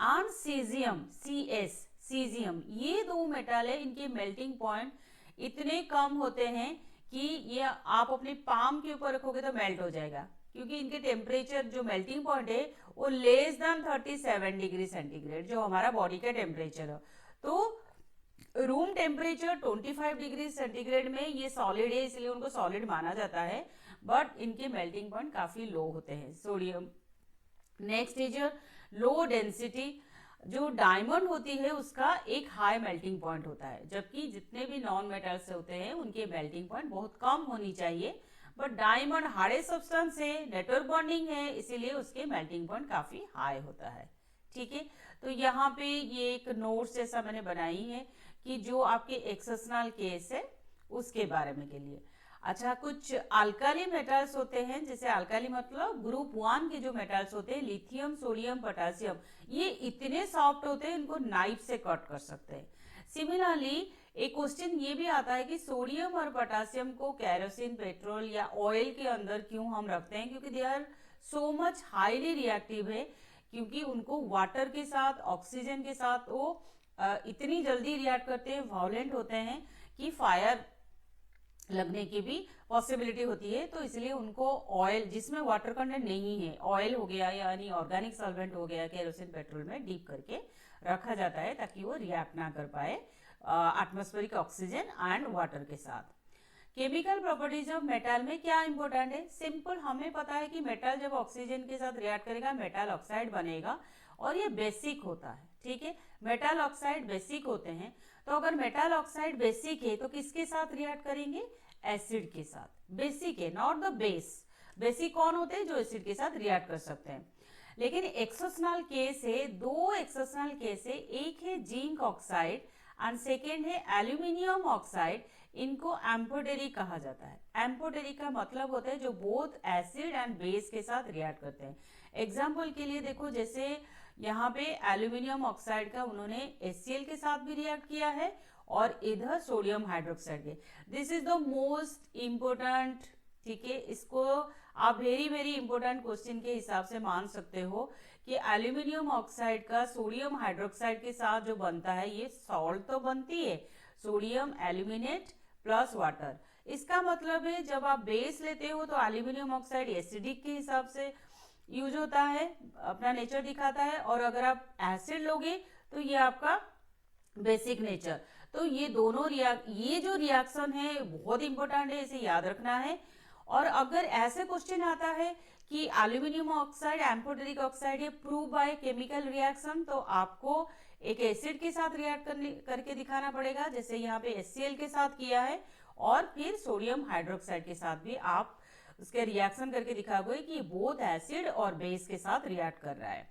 and caesium, Cs, caesium, ये 2 मेटल है, इनके मेल्टिंग पॉइंट इतने कम होते हैं कि ये आप अपनी पाम के ऊपर रखोगे तो मेल्ट हो जाएगा, क्योंकि इनके टेम्परेचर जो मेल्टिंग पॉइंट है वो लेस देन 37 डिग्री सेंटीग्रेड, जो हमारा बॉडी का टेम्परेचर है। तो रूम टेम्परेचर 25 डिग्री सेंटीग्रेड में ये सॉलिड है, इसलिए उनको सॉलिड माना जाता है, बट इनके मेल्टिंग पॉइंट काफी लो होते हैं sodium. Next is low density. जो डायमंड होती है उसका एक हाई मेल्टिंग पॉइंट होता है, जबकि जितने भी नॉन मेटल्स होते हैं उनके मेल्टिंग पॉइंट बहुत कम होनी चाहिए, बट डायमंड हार्ड सब्सटेंस है, नेटवर्क बॉन्डिंग है, इसीलिए उसके मेल्टिंग पॉइंट काफी हाई होता है। ठीक है, तो यहाँ पे ये एक नोट्स जैसा मैंने बनाई है कि जो आपके एक्सेप्शनल केस है उसके बारे में के लिए। अच्छा, कुछ अल्काली मेटल्स होते हैं, जैसे अल्काली मतलब ग्रुप 1 के जो मेटल्स होते हैं, लिथियम, सोडियम, पोटेशियम, ये इतने सॉफ्ट होते हैं इनको नाइफ से कट कर सकते हैं। सिमिलरली एक क्वेश्चन ये भी आता है कि सोडियम और पोटेशियम को केरोसिन, पेट्रोल या ऑयल के अंदर क्यों हम रखते हैं, क्योंकि they are so much highly reactive है, क्योंकि उनको वाटर के साथ, ऑक्सीजन के साथ वो इतनी जल्दी रिएक्ट करते हैं, वायलेंट होते हैं कि फायर लगने की भी पॉसिबिलिटी होती है। तो इसलिए उनको ऑयल जिसमें वाटर कंटेंट नहीं है, ऑयल हो गया यानी ऑर्गेनिक सॉल्वेंट हो गया, केरोसिन, पेट्रोल में डीप करके रखा जाता है ताकि वो रिएक्ट ना कर पाए एटमॉस्फेरिक ऑक्सीजन एंड वाटर के साथ। केमिकल प्रॉपर्टीज ऑफ मेटल में क्या इंपॉर्टेंट है, सिंपल हमें पता है कि मेटल जब ऑक्सीजन के साथ रिएक्ट करेगा मेटल ऑक्साइड बनेगा, और ये बेसिक होता है। ठीक है, मेटल ऑक्साइड बेसिक होते हैं, तो अगर मेटल ऑक्साइड बेसिक है तो किसके साथ रिएक्ट करेंगे, एसिड के साथ। बेसिक है, नॉट द बेस। बेसिक कौन होते हैं, जो एसिड के साथ रिएक्ट कर सकते हैं। लेकिन एक्सेप्शनल केस है, दो एक्सेप्शनल केस है, एक है जिंक ऑक्साइड एंड सेकेंड है एल्यूमिनियम ऑक्साइड। इनको एम्फोटेरी कहा जाता है। एम्फोटेरी का मतलब होता है जो बोथ एसिड एंड बेस के साथ रिएक्ट करते हैं। एग्जाम्पल के लिए देखो, जैसे यहाँ पे एल्यूमिनियम ऑक्साइड का उन्होंने HCl के साथ भी रिएक्ट किया है और इधर सोडियम हाइड्रोक्साइड के। This is the most important. ठीक है, इसको आप वेरी वेरी इंपॉर्टेंट क्वेश्चन के हिसाब से मान सकते हो कि एल्यूमिनियम ऑक्साइड का सोडियम हाइड्रोक्साइड के साथ जो बनता है, ये सॉल्ट तो बनती है, सोडियम एल्यूमिनेट प्लस वाटर। इसका मतलब है जब आप बेस लेते हो तो एल्यूमिनियम ऑक्साइड एसिडिक के हिसाब से यूज होता है, अपना नेचर दिखाता है, और अगर आप एसिड लोगे तो ये आपका बेसिक नेचर। तो ये दोनों ये जो रिएक्शन है बहुत इंपॉर्टेंट है, इसे याद रखना है। और अगर ऐसे क्वेश्चन आता है कि एल्यूमिनियम ऑक्साइड एम्फोटेरिक ऑक्साइड है प्रूव बाय केमिकल रिएक्शन, तो आपको एक एसिड के साथ रिएक्ट करके दिखाना पड़ेगा, जैसे यहाँ पे HCl के साथ किया है, और फिर सोडियम हाइड्रोक्साइड के साथ भी आप उसके रिएक्शन करके दिखाओगे कि बोथ एसिड और बेस के साथ रिएक्ट कर रहा है।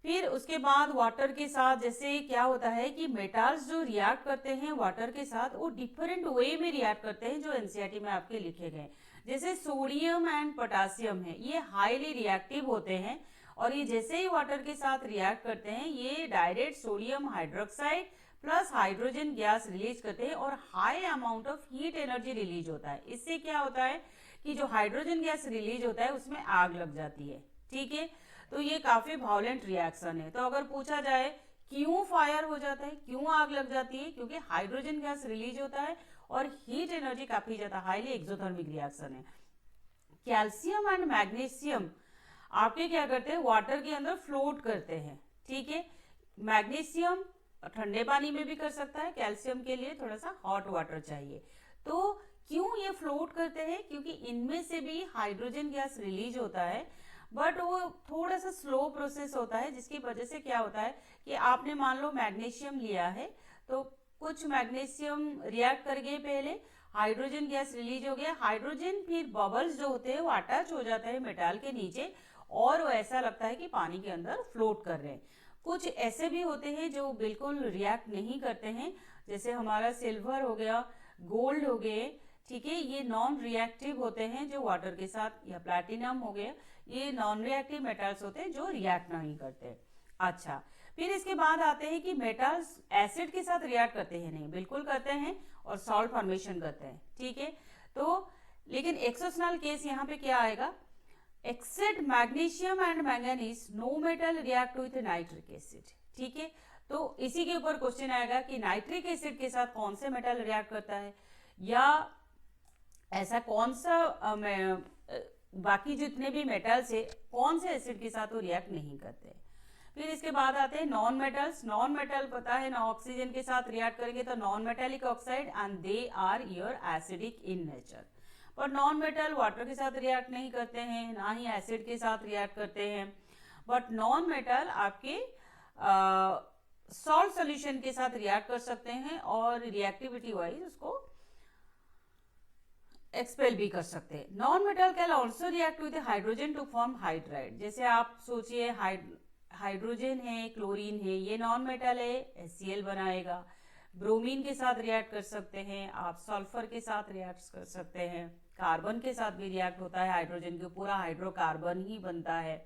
फिर उसके बाद वाटर के साथ, जैसे क्या होता है कि मेटल्स जो रिएक्ट करते हैं वाटर के साथ, वो डिफरेंट वे में रिएक्ट करते हैं, जो एनसीईआरटी में आपके लिखे गए। जैसे सोडियम एंड पोटेशियम है, ये हाईली रिएक्टिव होते हैं, और ये जैसे ही वाटर के साथ रिएक्ट करते हैं ये direct sodium hydroxide plus hydrogen gas release करते हैं, और high amount of heat energy release होता है। इससे क्या होता है कि जो हाइड्रोजन गैस रिलीज होता है उसमें आग लग जाती है। ठीक है, तो ये काफी वायलेंट रिएक्शन है। तो अगर पूछा जाए क्यों फायर हो जाता है, क्यों आग लग जाती है, क्योंकि हाइड्रोजन गैस रिलीज होता है और हीट एनर्जी काफी ज्यादा, हाईली एक्सोथर्मिक रिएक्शन है। कैल्शियम एंड मैग्नीशियम आपके क्या करते हैं, वाटर के अंदर फ्लोट करते हैं। ठीक है, मैग्नीशियम ठंडे पानी में भी कर सकता है, कैल्शियम के लिए थोड़ा सा हॉट वाटर चाहिए। तो क्यों ये फ्लोट करते हैं, क्योंकि इनमें से भी हाइड्रोजन गैस रिलीज होता है, बट वो थोड़ा सा स्लो प्रोसेस होता है, जिसकी वजह से क्या होता है कि आपने मान लो मैग्नीशियम लिया है, तो कुछ मैग्नीशियम रिएक्ट कर गए, पहले हाइड्रोजन गैस रिलीज हो गया, हाइड्रोजन फिर बबल्स जो होते हैं वो अटैच हो जाता है मेटल के नीचे, और वो ऐसा लगता है कि पानी के अंदर फ्लोट कर रहे हैं। कुछ ऐसे भी होते हैं जो बिल्कुल रिएक्ट नहीं करते हैं, जैसे हमारा सिल्वर हो गया, गोल्ड हो गए। ठीक है, ये नॉन रिएक्टिव होते हैं जो वाटर के साथ, या प्लैटिनम हो गया, ये नॉन रिएक्टिव मेटल्स होते हैं जो रिएक्ट नहीं करते। अच्छा, फिर इसके बाद आते हैं कि मेटल्स एसिड के साथ रिएक्ट करते हैं, नहीं बिल्कुल करते हैं, और सॉल्ट फॉर्मेशन करते हैं। ठीक है, तो लेकिन एक्सेप्शनल केस यहाँ पे क्या आएगा, except magnesium and manganese no metal react with nitric acid. ठीक है, तो इसी के ऊपर क्वेश्चन आएगा कि नाइट्रिक एसिड के साथ कौन से मेटल रिएक्ट करता है, या ऐसा कौन सा बाकी जितने भी मेटल्स है कौन से एसिड के साथ वो रिएक्ट नहीं करते। फिर इसके बाद आते हैं नॉन मेटल्स। नॉन मेटल पता है ना, ऑक्सीजन के साथ रिएक्ट करेंगे तो non metallic oxide and they are your acidic in nature. पर नॉन मेटल वाटर के साथ रिएक्ट नहीं करते हैं, ना ही एसिड के साथ रिएक्ट करते हैं। बट नॉन मेटल आपके सॉल्ट सोल्यूशन के साथ रिएक्ट कर सकते हैं और रिएक्टिविटी वाइज उसको एक्सपेल भी कर सकते हैं। Non metal can also react with hydrogen to form hydride. जैसे आप सोचिए हाइड्रोजन है, क्लोरीन है, ये नॉन मेटल है, HCl बनाएगा। ब्रोमीन के साथ रिएक्ट कर सकते हैं आप, सल्फर के साथ रिएक्ट कर सकते हैं, कार्बन के साथ भी रिएक्ट होता है, हाइड्रोजन के पूरा हाइड्रोकार्बन ही बनता है।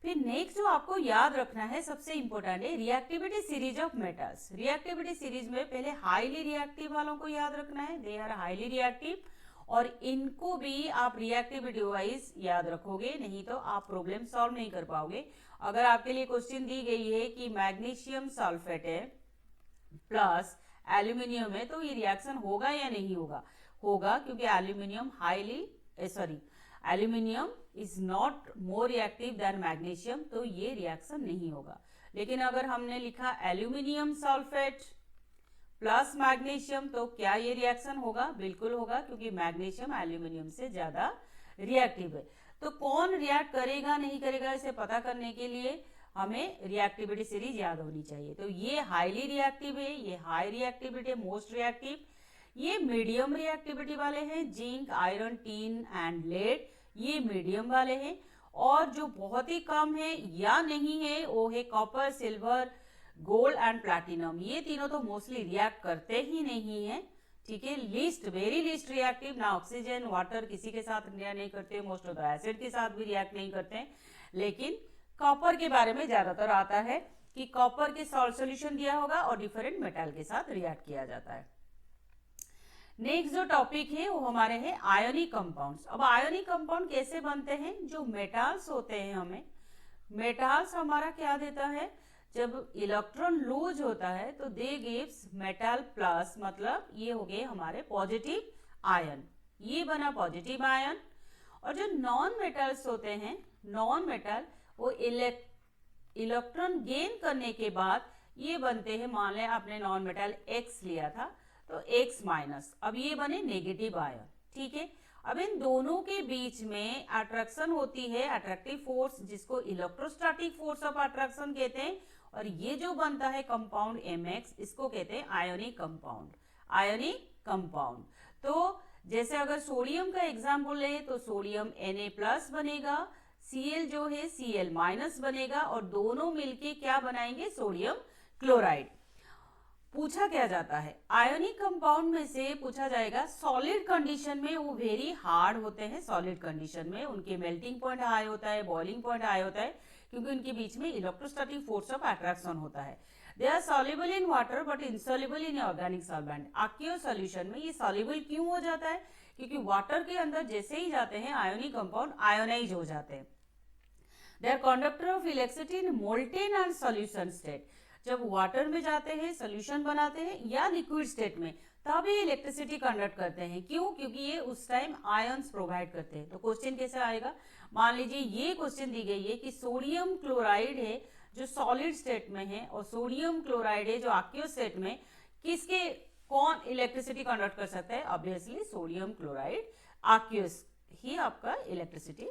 फिर नेक्स्ट जो आपको याद रखना है सबसे इंपॉर्टेंट है reactivity series of metals. Reactivity series में पहले हाईली रिएक्टिव वालों को याद रखना है, दे आर हाईली रिएक्टिव, और इनको भी आप रिएक्टिविटी वाइज याद रखोगे, नहीं तो आप प्रॉब्लम सॉल्व नहीं कर पाओगे। अगर आपके लिए क्वेश्चन दी गई है कि मैग्नीशियम सल्फेट है प्लस एल्यूमिनियम है तो ये रिएक्शन होगा या नहीं होगा? होगा, क्योंकि aluminium is not more reactive than magnesium, तो ये रिएक्शन नहीं होगा। लेकिन अगर हमने लिखा एल्यूमिनियम सल्फेट प्लस मैग्नीशियम तो क्या ये रिएक्शन होगा? बिल्कुल होगा, क्योंकि मैग्नीशियम एल्यूमिनियम से ज्यादा रिएक्टिव है। तो कौन रिएक्ट करेगा नहीं करेगा इसे पता करने के लिए हमें रिएक्टिविटी सीरीज याद होनी चाहिए। तो ये हाईली रिएक्टिव है, ये हाई रिएक्टिविटी, मोस्ट रिएक्टिव। ये मीडियम रिएक्टिविटी वाले हैं, zinc, iron, tin and lead, ये मीडियम वाले हैं। और जो बहुत ही कम है या नहीं है वो है copper, silver, gold and platinum. ये तीनों तो मोस्टली रिएक्ट करते ही नहीं है, ठीक है। लीस्ट, वेरी लीस्ट रिएक्टिव, ना ऑक्सीजन, वाटर किसी के साथ रिएक्ट नहीं करते, मोस्ट ऑफ द एसिड के साथ भी रिएक्ट नहीं करते। लेकिन कॉपर के बारे में ज्यादातर आता है कि कॉपर के सॉल्ट सॉल्यूशन दिया होगा और डिफरेंट मेटल के साथ रिएक्ट किया जाता है। नेक्स्ट जो टॉपिक है वो हमारे हैं आयोनिक कंपाउंड्स। अब आयोनिक कंपाउंड कैसे बनते हैं? जो मेटल्स होते हैं, हमें मेटल्स हमारा क्या देता है? जब इलेक्ट्रॉन लूज होता है तो दे गिव्स मेटल प्लस, मतलब ये हो गए हमारे पॉजिटिव आयन, ये बना पॉजिटिव आयन। और जो नॉन मेटल्स होते हैं, नॉन मेटल, वो इलेक्ट्रॉन गेन करने के बाद ये बनते हैं, मान लें आपने नॉन मेटल X लिया था तो X माइनस, अब ये बने नेगेटिव आयन, ठीक है। अब इन दोनों के बीच में अट्रैक्शन होती है, अट्रैक्टिव फोर्स, जिसको इलेक्ट्रोस्टैटिक फोर्स ऑफ अट्रैक्शन कहते हैं। और ये जो बनता है कंपाउंड Mx, इसको कहते हैं आयोनिक कंपाउंड, आयोनिक कंपाउंड। तो जैसे अगर सोडियम का एग्जाम्पल ले तो सोडियम Na+ बनेगा, Cl जो है Cl- बनेगा, और दोनों मिलके क्या बनाएंगे? Sodium chloride. पूछा क्या जाता है आयोनिक कंपाउंड में से? पूछा जाएगा सॉलिड कंडीशन में वो वेरी हार्ड होते हैं, सॉलिड कंडीशन में उनके मेल्टिंग पॉइंट हाई होता है, बॉइलिंग पॉइंट हाई होता है, क्योंकि उनके बीच में इलेक्ट्रोस्टैटिक फोर्स ऑफ अट्रैक्शन होता है। They are soluble in water but insoluble in organic solvent. Aqueous solution में ये सॉल्युबल क्यों हो जाता है? क्योंकि वाटर के अंदर जैसे ही जाते हैं आयोनिक कंपाउंड आयोनाइज हो जाते हैं। They are conductor of electricity in molten and solution state. जब वाटर में जाते हैं, सोल्यूशन बनाते हैं, या लिक्विड स्टेट में, तब ये इलेक्ट्रिसिटी कंडक्ट करते हैं। क्यों? क्योंकि ये उस टाइम आयंस प्रोवाइड करते हैं। तो क्वेश्चन कैसे आएगा? मान लीजिए ये क्वेश्चन दी गई है कि सोडियम क्लोराइड है जो सॉलिड स्टेट में है और सोडियम क्लोराइड है जो एक्वस स्टेट में, किसके कौन इलेक्ट्रिसिटी कंडक्ट कर सकता है? ऑब्वियसली सोडियम क्लोराइड एक्वस ही आपका इलेक्ट्रिसिटी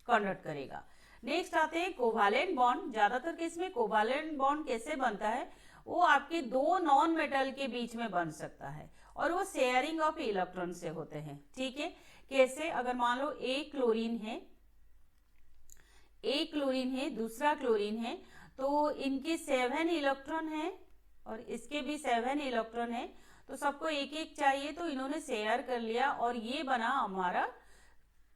कंडक्ट करेगा। नेक्स्ट आते हैं कोवालेंट बॉन्ड। ज्यादातर केस में कोवालेंट बॉन्ड कैसे बनता है? वो आपके दो नॉन मेटल के बीच में बन सकता है और वो शेयरिंग ऑफ इलेक्ट्रॉन से होते हैं, ठीक है। कैसे? अगर मान लो एक क्लोरीन है, दूसरा क्लोरीन है, तो इनके 7 इलेक्ट्रॉन है और इसके भी 7 इलेक्ट्रॉन है, तो सबको एक एक चाहिए, तो इन्होंने शेयर कर लिया और ये बना हमारा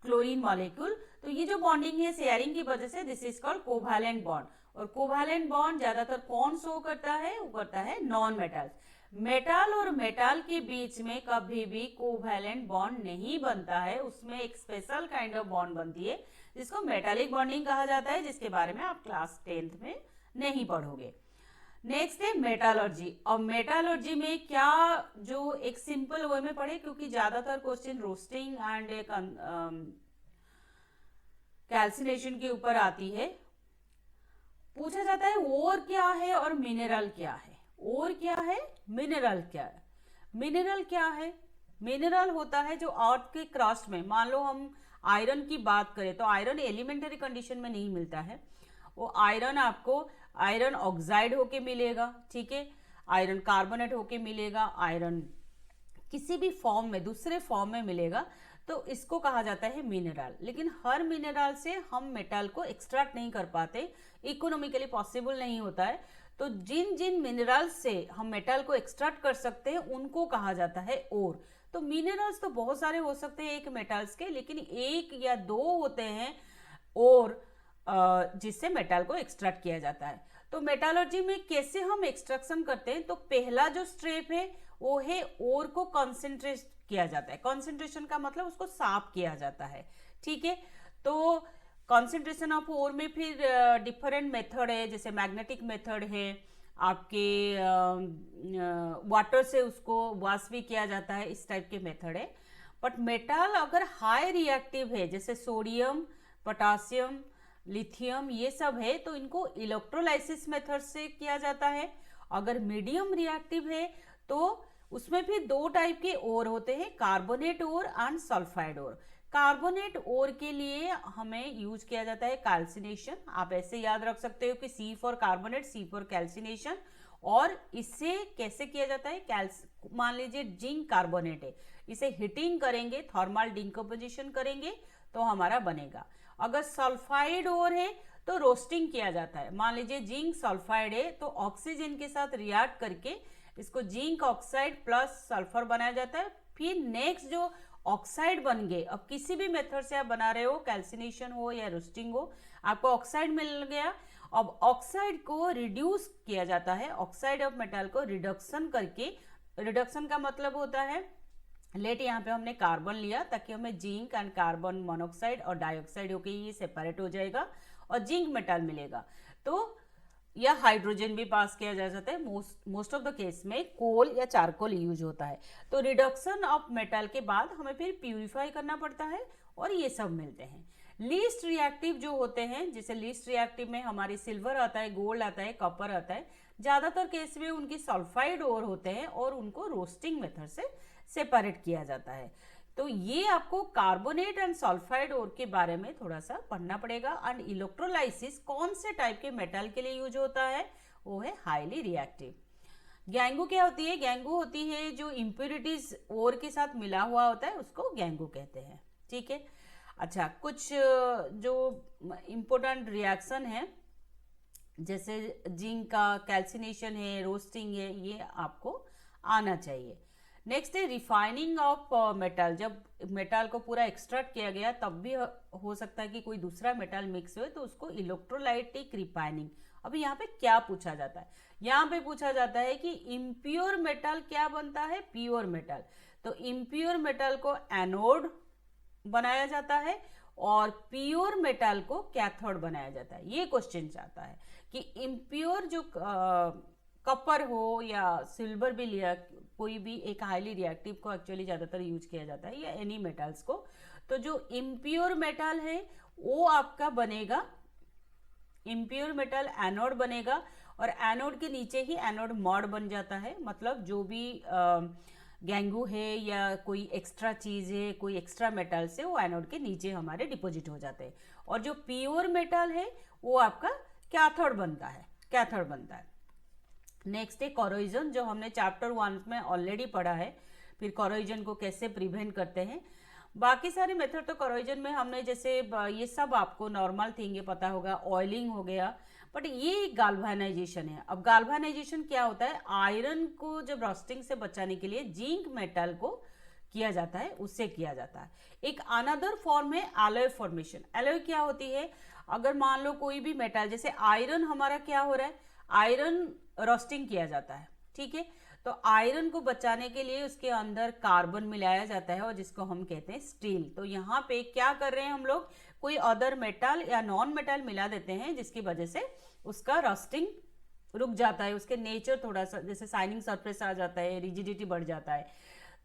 क्लोरीन मॉलिक्यूल। तो ये जो बॉन्डिंग है शेयरिंग की वजह से, this is called covalent bond. और कोवैलेंट बॉन्ड ज्यादातर कौन शो करता है? वो करता है नॉन मेटल। मेटल और मेटल के बीच में कभी भी कोवैलेंट बॉन्ड नहीं बनता है, उसमें एक स्पेशल काइंड ऑफ बॉन्ड बनती है जिसको मेटालिक बॉन्डिंग कहा जाता है, जिसके बारे में आप क्लास 10th में नहीं पढ़ोगे। नेक्स्ट है मेटालर्जी। और मेटालर्जी में क्या, जो एक सिंपल वे में पढ़े, क्योंकि ज्यादातर क्वेश्चन रोस्टिंग एंड एक कैल्सिनेशन के ऊपर आती है। पूछा जाता है ओर क्या है और मिनरल क्या है। ओर क्या है, मिनरल क्या है। मिनरल क्या है, मिनरल होता है जो अर्थ के क्रस्ट में, मान लो हम आयरन की बात करें तो आयरन एलिमेंटरी कंडीशन में नहीं मिलता है, वो आयरन आपको आयरन ऑक्साइड होके मिलेगा, ठीक है, आयरन कार्बोनेट होके मिलेगा, आयरन किसी भी फॉर्म में, दूसरे फॉर्म में मिलेगा, तो इसको कहा जाता है मिनरल। लेकिन हर मिनरल से हम मेटल को एक्सट्रैक्ट नहीं कर पाते, इकोनॉमिकली पॉसिबल नहीं होता है। तो जिन जिन मिनरल से हम मेटल को एक्सट्रैक्ट कर सकते हैं उनको कहा जाता है ओर। तो मिनरल्स तो बहुत सारे हो सकते हैं एक मेटल्स के, लेकिन एक या दो होते हैं ओर जिससे मेटल को एक्सट्रैक्ट किया जाता है। तो मेटालर्जी में कैसे हम एक्सट्रैक्शन करते हैं, तो पहला जो स्टेप है वो है ओर को कॉन्सेंट्रेट किया जाता है। कॉन्सेंट्रेशन का मतलब उसको साफ किया जाता है, ठीक है। तो कॉन्सेंट्रेशन ऑफ ओर में फिर डिफरेंट मेथड है, जैसे मैग्नेटिक मेथड है, आपके वाटर से उसको वॉश भी किया जाता है, इस टाइप के मेथड है। बट मेटल अगर हाई रिएक्टिव है, जैसे सोडियम, पोटासियम, लिथियम, ये सब है, तो इनको इलेक्ट्रोलाइसिस मेथड से किया जाता है। अगर मीडियम रिएक्टिव है तो उसमें फिर दो टाइप के ओर होते हैं, carbonate ore and sulphide ore. Carbonate ore के लिए हमें यूज किया जाता है कैल्सिनेशन। आप ऐसे याद रख सकते हो कि C for carbonate, C for calcination. और इससे कैसे किया जाता है, मान लीजिए जिंक कार्बोनेट है, इसे हीटिंग करेंगे, थर्मल डिकम्पोजिशन करेंगे तो हमारा बनेगा। अगर सल्फाइड ओर है तो रोस्टिंग किया जाता है। मान लीजिए जिंक सल्फाइड है तो ऑक्सीजन के साथ रिएक्ट करके इसको जिंक ऑक्साइड प्लस सल्फर बनाया जाता है। फिर नेक्स्ट जो ऑक्साइड बन गए, अब किसी भी मेथड से आप बना रहे हो, कैल्सिनेशन हो या रोस्टिंग हो, आपको ऑक्साइड मिल गया। अब ऑक्साइड को रिड्यूस किया जाता है, ऑक्साइड ऑफ मेटल को रिडक्शन करके, रिडक्शन का मतलब होता है, लेट यहाँ पे हमने कार्बन लिया ताकि हमें जिंक एंड कार्बन मोनोक्साइड और डाइऑक्साइड होके ये सेपरेट हो जाएगा और जिंक मेटल मिलेगा। तो या हाइड्रोजन भी पास किया जा सकता है, मोस्ट ऑफ द केस में कोल या चारकोल यूज होता है। तो रिडक्शन ऑफ मेटल के बाद हमें फिर प्यूरिफाई करना पड़ता है और ये सब मिलते हैं। लीस्ट रिएक्टिव जो होते हैं, जैसे लीस्ट रिएक्टिव में हमारी सिल्वर आता है, गोल्ड आता है, कॉपर आता है, ज्यादातर केस में उनकी सल्फाइड ओर होते हैं और उनको रोस्टिंग मेथड से सेपरेट किया जाता है। तो ये आपको कार्बोनेट एंड सल्फाइड ओर के बारे में थोड़ा सा पढ़ना पड़ेगा। एंड इलेक्ट्रोलाइसिस कौन से टाइप के मेटल के लिए यूज होता है, वो है हाईली रिएक्टिव। गैंगू क्या होती है, गैंगू होती है जो इम्प्योरिटीज ओर के साथ मिला हुआ होता है, उसको गैंगू कहते हैं, ठीक है। अच्छा, कुछ जो इम्पोर्टेंट रिएक्शन है, जैसे जिंक का कैल्सिनेशन है, रोस्टिंग है, ये आपको आना चाहिए। नेक्स्ट है रिफाइनिंग ऑफ मेटल। जब मेटल को पूरा एक्सट्रैक्ट किया गया तब भी हो सकता है कि कोई दूसरा मेटल मिक्स हो, तो उसको इलेक्ट्रोलाइटिक रिफाइनिंग। अभी यहाँ पे क्या पूछा जाता है, यहाँ पे पूछा जाता है कि इम्प्योर मेटल क्या बनता है, प्योर मेटल। तो इम्प्योर मेटल को एनोड बनाया जाता है और प्योर मेटल को कैथोड बनाया जाता है। ये क्वेश्चन चाहता है कि इम्प्योर जो कॉपर हो या सिल्वर भी लिया, कोई भी एक हाईली रिएक्टिव को एक्चुअली ज्यादातर यूज किया जाता है, या एनी मेटल्स को। तो जो इम्प्योर मेटल है वो आपका बनेगा, इम्प्योर मेटल एनोड बनेगा, और एनोड के नीचे ही एनोड मॉड बन जाता है। मतलब जो भी गैंगू है या कोई एक्स्ट्रा चीज है, कोई एक्स्ट्रा मेटल से, वो एनोड के नीचे हमारे डिपॉजिट हो जाते हैं। और जो प्योर मेटल है वो आपका कैथोड बनता है, कैथोड बनता है। नेक्स्ट है कोरोजन, जो हमने चैप्टर 1 में ऑलरेडी पढ़ा है। फिर कोरोजन को कैसे प्रिवेंट करते हैं, बाकी सारे मेथड तो कोरोजन में हमने, जैसे ये सब आपको नॉर्मल थिंग ये पता होगा, ऑयलिंग हो गया, बट ये गाल्वानाइजेशन है। अब गाल्वानाइजेशन क्या होता है, आयरन को जब रोस्टिंग से बचाने के लिए जिंक मेटल को किया जाता है, उससे किया जाता है। एक अनदर फॉर्म है एलॉय फॉर्मेशन। एलॉय क्या होती है, अगर मान लो कोई भी मेटल, जैसे आयरन हमारा क्या हो रहा है, आयरन रोस्टिंग किया जाता है, ठीक है। तो आयरन को बचाने के लिए उसके अंदर कार्बन मिलाया जाता है और जिसको हम कहते हैं स्टील। तो यहाँ पे क्या कर रहे हैं हम लोग, कोई अदर मेटल या नॉन मेटल मिला देते हैं जिसकी वजह से उसका रोस्टिंग रुक जाता है, उसके नेचर थोड़ा सा जैसे शाइनिंग सरफेस आ जाता है, रिजिडिटी बढ़ जाता है।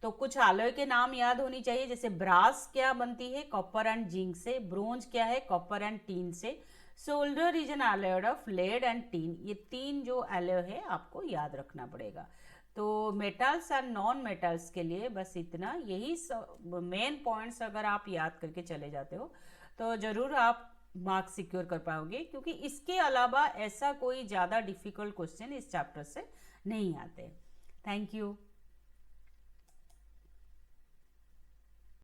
तो कुछ अलॉय के नाम याद होनी चाहिए, जैसे ब्रास क्या बनती है, कॉपर एंड जिंक से। ब्रोंज क्या है, कॉपर एंड टीन से। Solder is an alloy of lead and tin. ये तीन जो अलॉय है आपको याद रखना पड़ेगा। तो मेटल्स एंड नॉन मेटल्स के लिए बस इतना, यही मेन पॉइंट्स अगर आप याद करके चले जाते हो तो जरूर आप मार्क्स सिक्योर कर पाओगे, क्योंकि इसके अलावा ऐसा कोई ज़्यादा डिफिकल्ट क्वेश्चन इस चैप्टर से नहीं आते। Thank you.